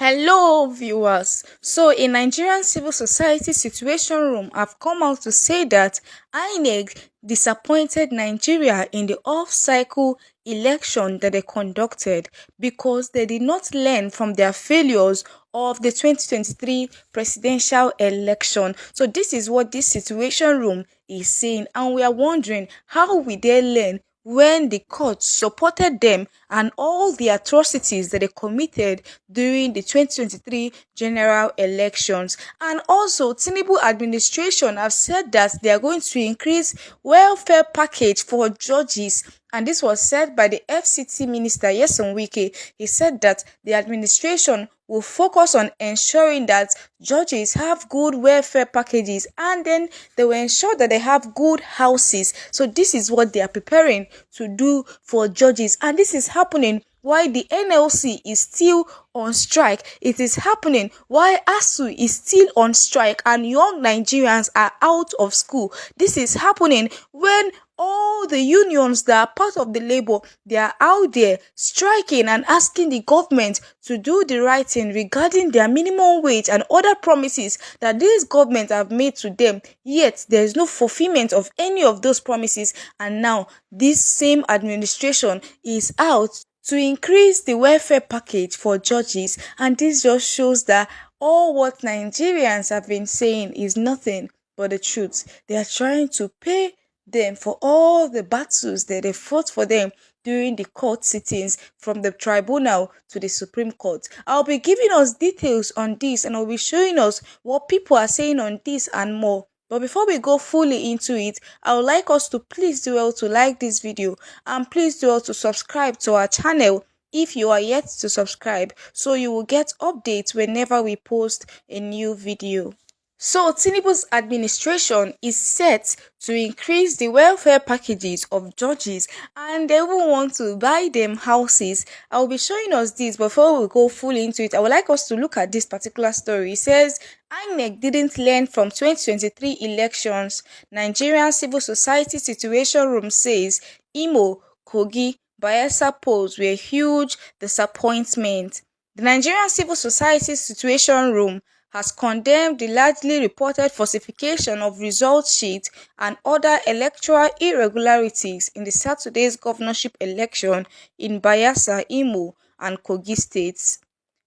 Hello, viewers. So, a Nigerian civil society situation room have come out to say that INEC disappointed Nigeria in the off-cycle election that they conducted because they did not learn from their failures of the 2023 presidential election. So, this is what this situation room is saying, and we are wondering, how will they learn when the court supported them and all the atrocities that they committed during the 2023 general elections? And also, Tinubu administration have said that they are going to increase welfare package for judges, and this was said by the FCT minister Yeson Wike. He said that the administration will focus on ensuring that judges have good welfare packages, and then they will ensure that they have good houses. So this is what they are preparing to do for judges, and this is happening while the NLC is still on strike. It is happening while ASU is still on strike and young Nigerians are out of school. This is happening when all the unions that are part of the labor, they are out there striking and asking the government to do the right thing regarding their minimum wage and other promises that this government have made to them, yet there is no fulfillment of any of those promises. And now this same administration is out to increase the welfare package for judges, and this just shows that all what Nigerians have been saying is nothing but the truth. They are trying to pay them for all the battles that they fought for them during the court sittings, from the tribunal to the Supreme Court. I'll be giving us details on this, and I'll be showing us what people are saying on this and more. But before we go fully into it, I would like us to please do well to like this video, and please do well to subscribe to our channel if you are yet to subscribe, so you will get updates whenever we post a new video. So, Tinubu's administration is set to increase the welfare packages of judges, and they will want to buy them houses. I will be showing us this. Before we go fully into it, I would like us to look at this particular story. It says, INEC didn't learn from 2023 elections. Nigerian Civil Society Situation Room says Imo, Kogi, Bayelsa polls were huge disappointment. The Nigerian Civil Society Situation Room has condemned the largely reported falsification of result sheets and other electoral irregularities in the Saturday's governorship election in Bayelsa, Imo, and Kogi states.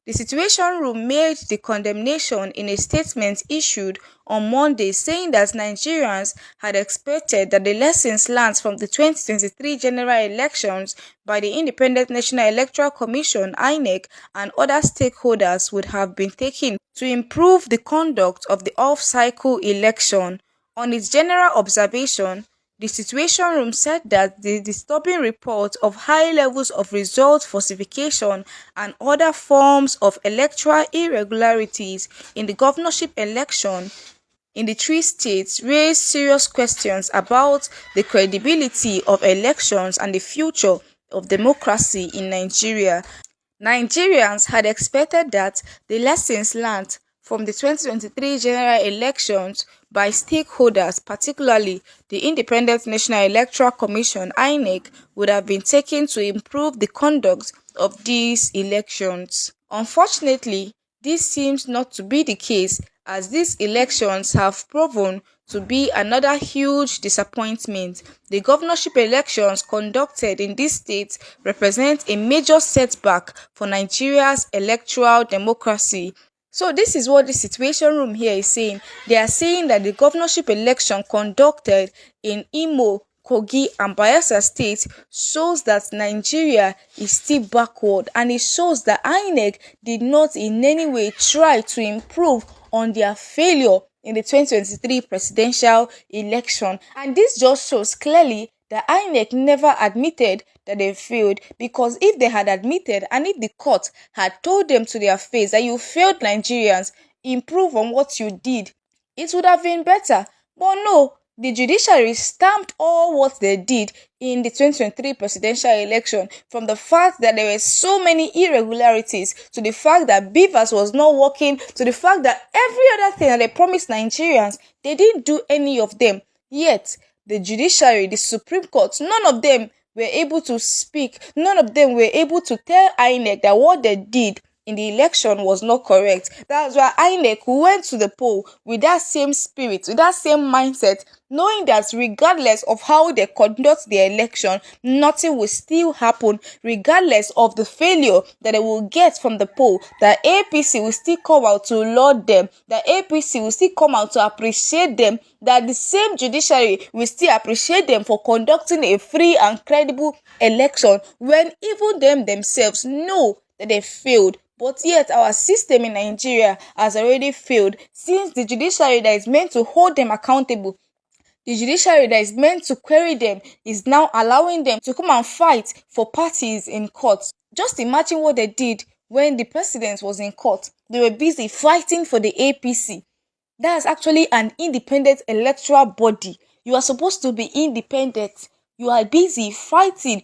The Situation Room made the condemnation in a statement issued on Monday, saying that Nigerians had expected that the lessons learned from the 2023 general elections by the Independent National Electoral Commission (INEC) and other stakeholders would have been taken to improve the conduct of the off-cycle election. On its general observation, the Situation Room said that the disturbing report of high levels of result falsification and other forms of electoral irregularities in the governorship election in the three states raised serious questions about the credibility of elections and the future of democracy in Nigeria. Nigerians had expected that the lessons learned from the 2023 general elections by stakeholders, particularly the Independent National Electoral Commission (INEC), would have been taken to improve the conduct of these elections. Unfortunately, this seems not to be the case, as these elections have proven to be another huge disappointment. The governorship elections conducted in these states represent a major setback for Nigeria's electoral democracy. So this is what the Situation Room here is saying. They are saying that the governorship election conducted in Imo, Kogi, and Bayelsa states shows that Nigeria is still backward, and it shows that INEC did not in any way try to improve on their failure in the 2023 presidential election. And this just shows clearly that INEC never admitted that they failed, because if they had admitted, and if the court had told them to their face that you failed Nigerians, improve on what you did, it would have been better. But no, the judiciary stamped all what they did in the 2023 presidential election, from the fact that there were so many irregularities, to the fact that Beavers was not working, to the fact that every other thing that they promised Nigerians, they didn't do any of them. Yet, the judiciary, the Supreme Court, none of them were able to speak. None of them were able to tell INEC that what they did in the election was not correct. That's why INEC went to the poll with that same spirit, with that same mindset, knowing that regardless of how they conduct the election, nothing will still happen, regardless of the failure that they will get from the poll, that APC will still come out to laud them, that APC will still come out to appreciate them, that the same judiciary will still appreciate them for conducting a free and credible election, when even them themselves know that they failed. But yet our system in Nigeria has already failed, since the judiciary that is meant to hold them accountable, the judiciary that is meant to query them, is now allowing them to come and fight for parties in court. Just imagine what they did when the president was in court. They were busy fighting for the APC. That's actually an independent electoral body. You are supposed to be independent. You are busy fighting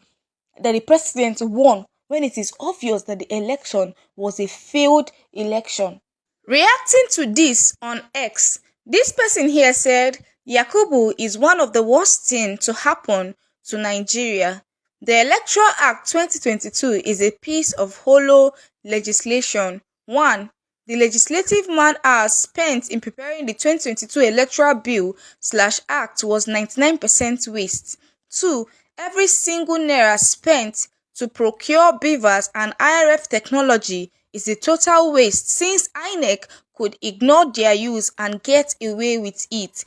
that the president won, when it is obvious that the election was a failed election. Reacting to this on X, this person here said Yakubu is one of the worst things to happen to Nigeria. The Electoral Act 2022 is a piece of hollow legislation. 1. The legislative man-hours spent in preparing the 2022 Electoral Bill/Act was 99% waste. 2. Every single naira spent to procure beavers and IRF technology is a total waste, since INEC could ignore their use and get away with it.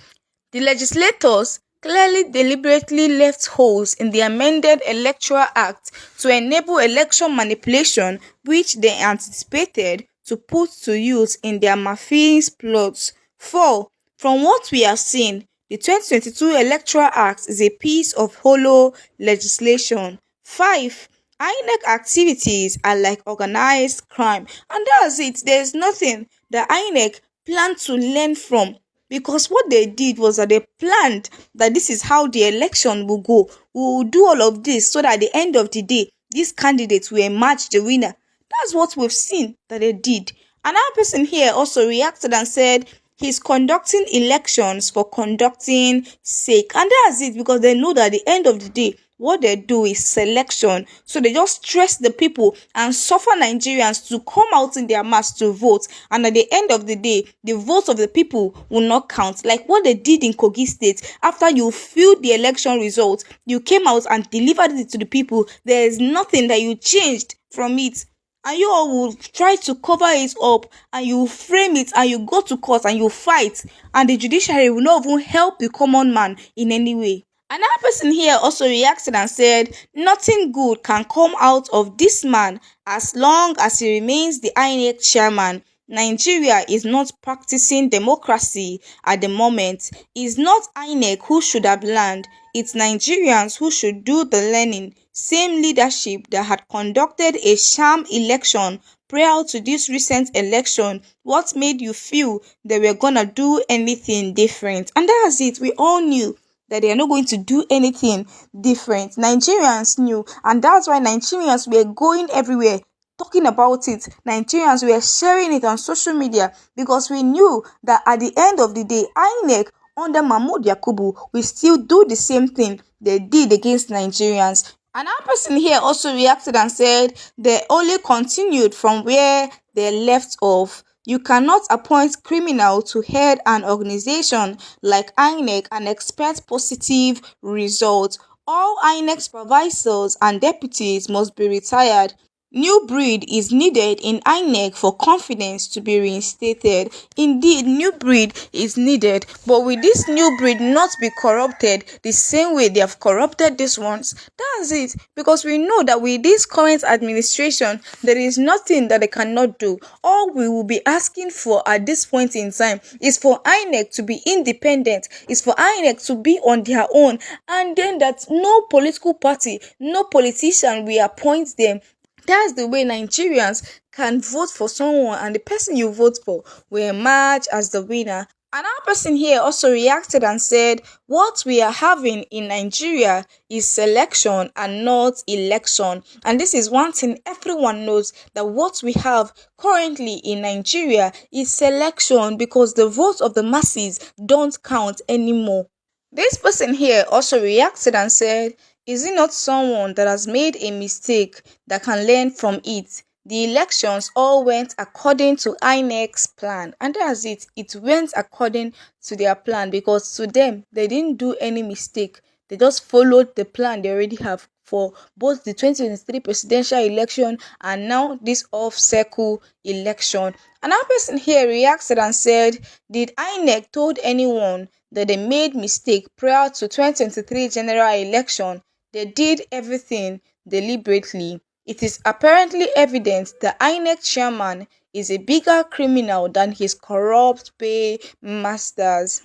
The legislators clearly deliberately left holes in the amended Electoral Act to enable election manipulation, which they anticipated to put to use in their mafious plots. 4. From what we have seen, the 2022 Electoral Act is a piece of hollow legislation. 5. INEC activities are like organized crime, and that's it. There's nothing that INEC planned to learn from, because what they did was that they planned that this is how the election will go. We will do all of this so that at the end of the day, these candidates will emerge the winner. That's what we've seen that they did. Another person here also reacted and said he's conducting elections for conducting sake, and that's it, because they know that at the end of the day, what they do is selection. So they just stress the people and suffer Nigerians to come out in their mass to vote. And at the end of the day, the votes of the people will not count. Like what they did in Kogi State. After you filled the election results, you came out and delivered it to the people. There is nothing that you changed from it. And you all will try to cover it up, and you frame it, and you go to court and you fight. And the judiciary will not even help the common man in any way. Another person here also reacted and said nothing good can come out of this man as long as he remains the INEC chairman. Nigeria is not practicing democracy at the moment. It's not INEC who should have learned. It's Nigerians who should do the learning. Same leadership that had conducted a sham election prior to this recent election. What made you feel they were gonna do anything different? And that's it. We all knew that they are not going to do anything different. Nigerians knew, and that's why Nigerians were going everywhere talking about it. Nigerians were sharing it on social media, because we knew that at the end of the day, INEC under Mahmoud Yakubu will still do the same thing they did against Nigerians. Another person here also reacted and said they only continued from where they left off. You cannot appoint criminal to head an organization like INEC and expect positive results. All INEC supervisors and deputies must be retired. New breed is needed in INEC for confidence to be reinstated. Indeed, new breed is needed, but will this new breed not be corrupted the same way they have corrupted these ones? That's it, because we know that with this current administration, there is nothing that they cannot do. All we will be asking for at this point in time is for INEC to be independent, is for INEC to be on their own, and then that no political party, no politician will appoint them. That's the way Nigerians can vote for someone, and the person you vote for will emerge as the winner. Another person here also reacted and said, what we are having in Nigeria is selection and not election. And this is one thing everyone knows, that what we have currently in Nigeria is selection, because the votes of the masses don't count anymore. This person here also reacted and said, is it not someone that has made a mistake that can learn from it? The elections all went according to INEC's plan, and that's it. It went according to their plan because to them, they didn't do any mistake. They just followed the plan they already have for both the 2023 presidential election and now this off-cycle election. Another person here reacted and said, did INEC told anyone that they made mistake prior to 2023 general election? They did everything deliberately. It is apparently evident the INEC chairman is a bigger criminal than his corrupt paymasters.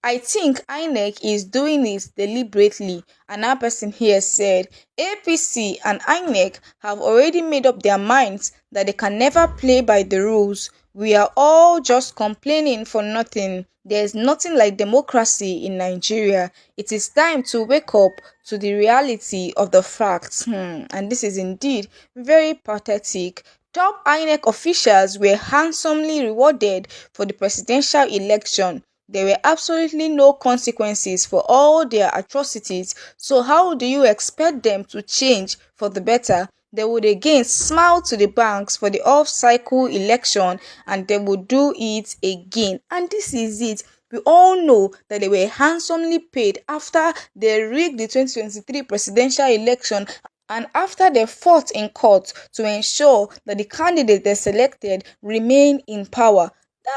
I think INEC is doing this deliberately. Another person here said APC and INEC have already made up their minds that they can never play by the rules. We are all just complaining for nothing. There is nothing like democracy in Nigeria. It is time to wake up to the reality of the facts. And this is indeed very pathetic. Top INEC officials were handsomely rewarded for the presidential election. There were absolutely no consequences for all their atrocities, so how do you expect them to change for the better? They would again smile to the banks for the off-cycle election and they would do it again. And this is it. We all know that they were handsomely paid after they rigged the 2023 presidential election and after they fought in court to ensure that the candidate they selected remain in power.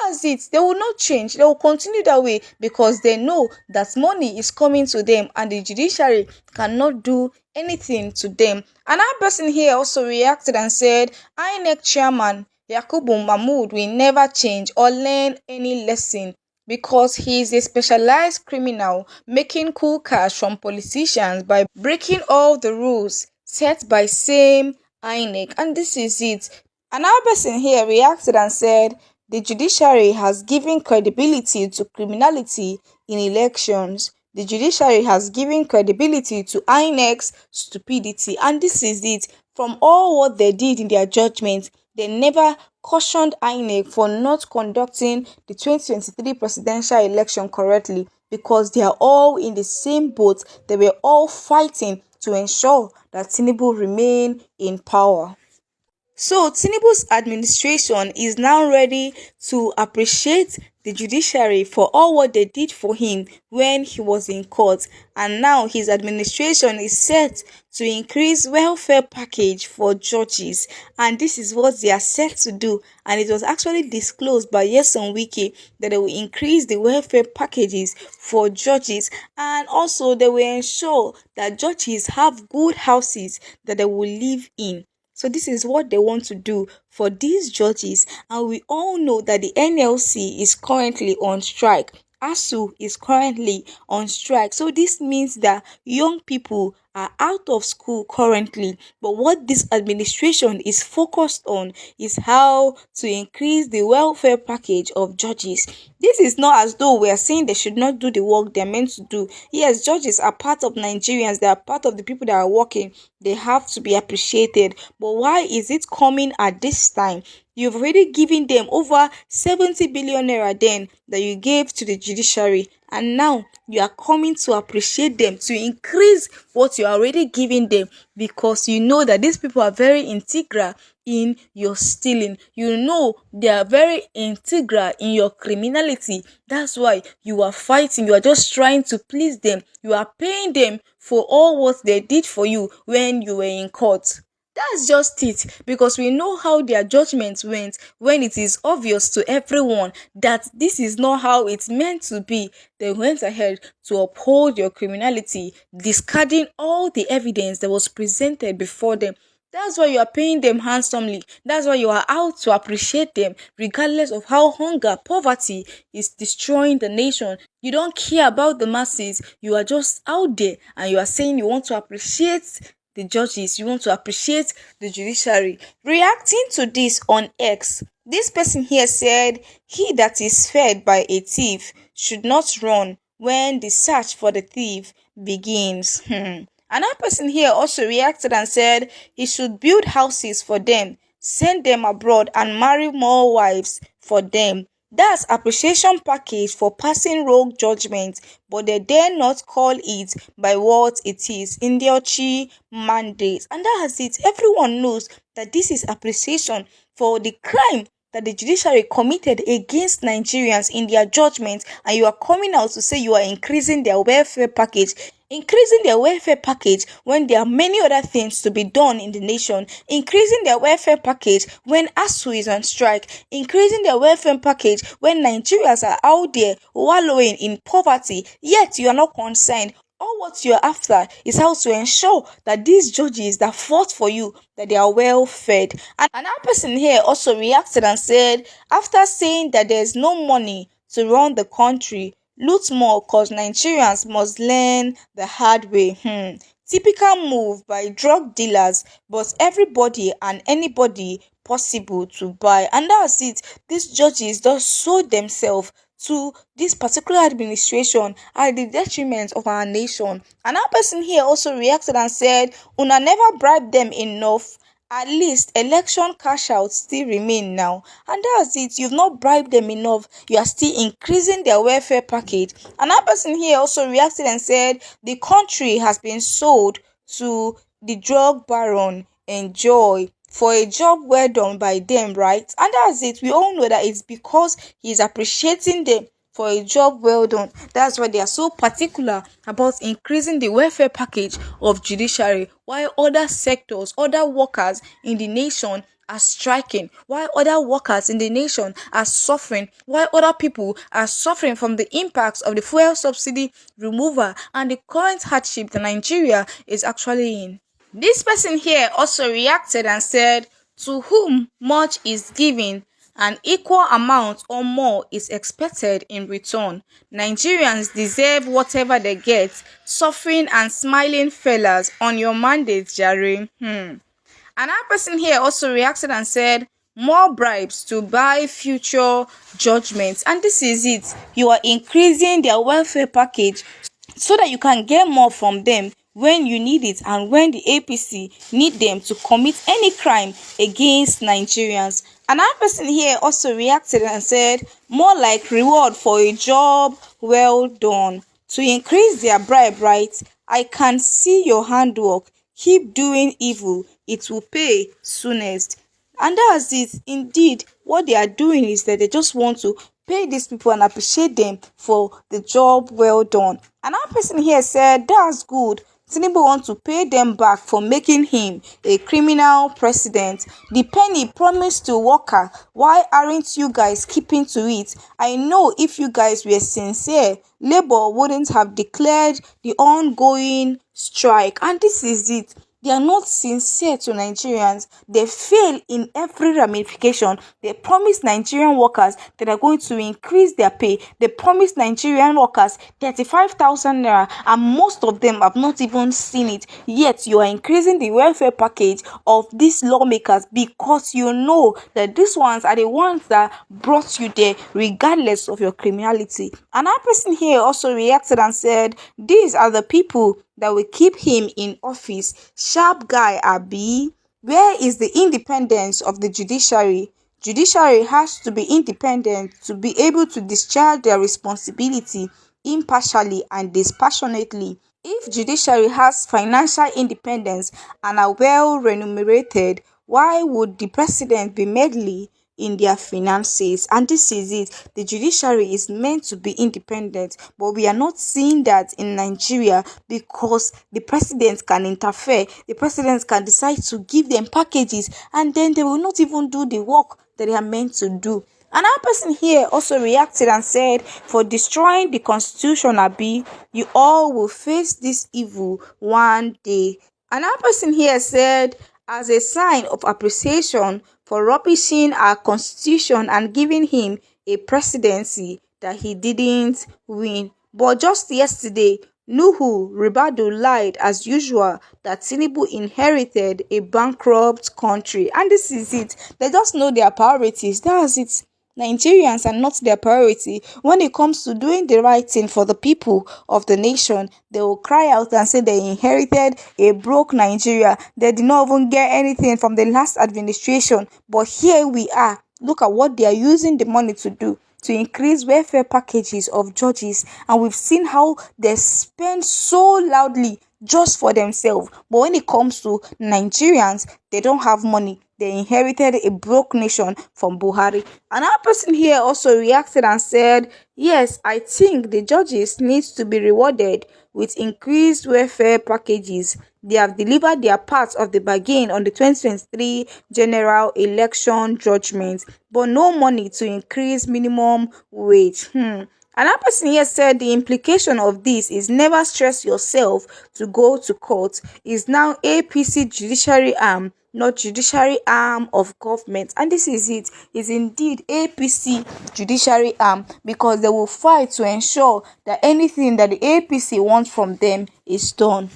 That's it. They will not change. They will continue that way because they know that money is coming to them and the judiciary cannot do anything to them. Another person here also reacted and said, INEC chairman Yakubu Mahmood will never change or learn any lesson because he is a specialized criminal making cool cash from politicians by breaking all the rules set by same INEC. And this is it. Another person here reacted and said, the judiciary has given credibility to criminality in elections. The judiciary has given credibility to INEC's stupidity. And this is it. From all what they did in their judgment, they never cautioned INEC for not conducting the 2023 presidential election correctly because they are all in the same boat. They were all fighting to ensure that Tinubu remain in power. So Tinubu's administration is now ready to appreciate the judiciary for all what they did for him when he was in court, and now his administration is set to increase welfare package for judges, and this is what they are set to do. And it was actually disclosed by Nyesom Wike that they will increase the welfare packages for judges, and also they will ensure that judges have good houses that they will live in. So this is what they want to do for these judges, and we all know that the NLC is currently on strike. ASU is currently on strike. So this means that young people are out of school currently. But what this administration is focused on is how to increase the welfare package of judges. This is not as though we are saying they should not do the work they're meant to do. Yes, judges are part of Nigerians. They are part of the people that are working. They have to be appreciated. But why is it coming at this time? You've already given them over 70 billion naira then that you gave to the judiciary, and now you are coming to appreciate them, to increase what you are already giving them, because you know that these people are very integral in your stealing. You know they are very integral in your criminality. That's why you are fighting. You are just trying to please them. You are paying them for all what they did for you when you were in court. That's just it, because we know how their judgments went when it is obvious to everyone that this is not how it's meant to be. They went ahead to uphold your criminality, discarding all the evidence that was presented before them. That's why you are paying them handsomely. That's why you are out to appreciate them, regardless of how hunger, poverty is destroying the nation. You don't care about the masses. You are just out there and you are saying you want to appreciate the judges, you want to appreciate the judiciary. Reacting to this on X, this person here said, he that is fed by a thief should not run when the search for the thief begins. Another person here also reacted and said he should build houses for them, send them abroad and marry more wives for them. That's appreciation package for passing rogue judgment, but they dare not call it by what it is, Indiochi mandate. And that's it. Everyone knows that this is appreciation for the crime that the judiciary committed against Nigerians in their judgment, and you are coming out to say you are increasing their welfare package. Increasing their welfare package when there are many other things to be done in the nation. Increasing their welfare package when ASU is on strike. Increasing their welfare package when Nigerians are out there wallowing in poverty. Yet you are not concerned. All what you're after is how to ensure that these judges that fought for you, that they are well fed. And another person here also reacted and said, after saying that there's no money to run the country, loot more cause Nigerians must learn the hard way. Typical move by drug dealers, but everybody and anybody possible to buy. And that's it. These judges just sold themselves to this particular administration at the detriment of our nation. Another person here also reacted and said, Una never bribed them enough. At least election cash out still remain now. And that's it. You've not bribed them enough. You are still increasing their welfare package. Another person here also reacted and said, the country has been sold to the drug baron. Enjoy for a job well done by them, right? And that's it. We all know that it's because he's appreciating them for a job well done. That's why they are so particular about increasing the welfare package of judiciary, while other sectors, other workers in the nation are striking, while other workers in the nation are suffering, while other people are suffering from the impacts of the fuel subsidy removal and the current hardship that Nigeria is actually in. This person here also reacted and said, to whom much is given, an equal amount or more is expected in return. Nigerians deserve whatever they get. Suffering and smiling fellas on your mandate, Jare. Another person here also reacted and said, more bribes to buy future judgments. And this is it. You are increasing their welfare package so that you can get more from them when you need it and when the APC need them to commit any crime against Nigerians. Another person here also reacted and said, more like reward for a job well done. To increase their bribe, right? I can see your handwork. Keep doing evil. It will pay soonest. And that's it. Indeed, what they are doing is that they just want to pay these people and appreciate them for the job well done. Another person here said, that's good. Tinubu wants to pay them back for making him a criminal president. The penny promised to worker. Why aren't you guys keeping to it? I know if you guys were sincere, Labour wouldn't have declared the ongoing strike. And this is it. They are not sincere to Nigerians. They fail in every ramification. They promise Nigerian workers that they are going to increase their pay. They promise Nigerian workers 35,000 naira, and most of them have not even seen it. Yet you are increasing the welfare package of these lawmakers because you know that these ones are the ones that brought you there regardless of your criminality. Another person here also reacted and said, these are the people that will keep him in office. Sharp guy, Abi. Where is the independence of the judiciary? Judiciary has to be independent to be able to discharge their responsibility impartially and dispassionately. If judiciary has financial independence and are well remunerated, why would the president be meddling in their finances? And this is it. The judiciary is meant to be independent, but we are not seeing that in Nigeria because the president can interfere. The president can decide to give them packages and then they will not even do the work that they are meant to do. Another person here also reacted and said, for destroying the constitution, Abi, you all will face this evil one day. Another person here said, as a sign of appreciation for rubbishing our constitution and giving him a presidency that he didn't win. But just yesterday, Nuhu Ribadu lied as usual that Tinubu inherited a bankrupt country. And this is it. They just know their priorities. That's it. Nigerians are not their priority. When it comes to doing the right thing for the people of the nation, they will cry out and say they inherited a broke Nigeria. They did not even get anything from the last administration. But here we are. Look at what they are using the money to do. to increase welfare packages of judges, and we've seen how they spend so loudly just for themselves. But when it comes to Nigerians, they don't have money. They inherited a broke nation from Buhari. Another person here also reacted and said, yes, I think the judges need to be rewarded with increased welfare packages. They have delivered their part of the bargain on the 2023 general election judgment, but no money to increase minimum wage. Another person here said the implication of this is never stress yourself to go to court. Is now APC judiciary arm, not judiciary arm of government. And this is it. Is indeed APC judiciary arm, because they will fight to ensure that anything that the APC wants from them is done.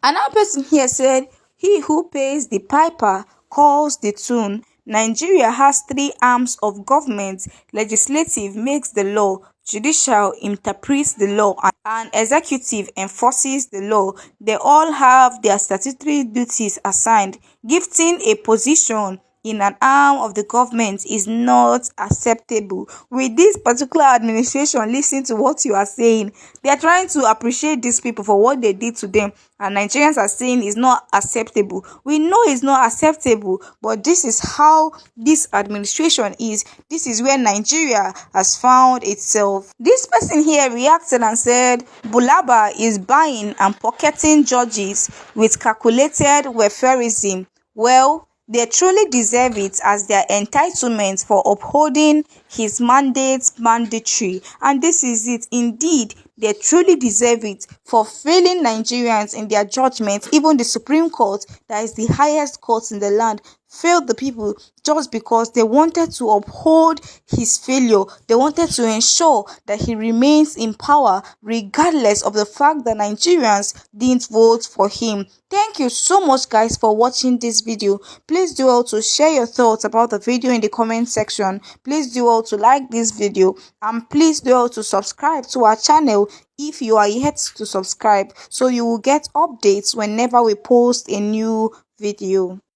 Another person here said, he who pays the piper calls the tune. Nigeria has three arms of government. Legislative makes the law, judicial interprets the law, and executive enforces the law. They all have their statutory duties assigned. Gifting a position in an arm of the government is not acceptable. With this particular administration, listen to what you are saying. They are trying to appreciate these people for what they did to them, and Nigerians are saying it's not acceptable. We know it's not acceptable, but this is how this administration is. This is where Nigeria has found itself. This person here reacted and said, Bulaba is buying and pocketing judges with calculated welfareism. Well, they truly deserve it, as their entitlement for upholding his mandate mandatory. And this is it. Indeed, they truly deserve it for failing Nigerians in their judgment. Even the Supreme Court, that is the highest court in the land, failed the people just because they wanted to uphold his failure. They wanted to ensure that he remains in power regardless of the fact that Nigerians didn't vote for him. Thank you so much, guys, for watching this video. Please do also share your thoughts about the video in the comment section. Please do also like this video, and please do also subscribe to our channel if you are yet to subscribe, so you will get updates whenever we post a new video.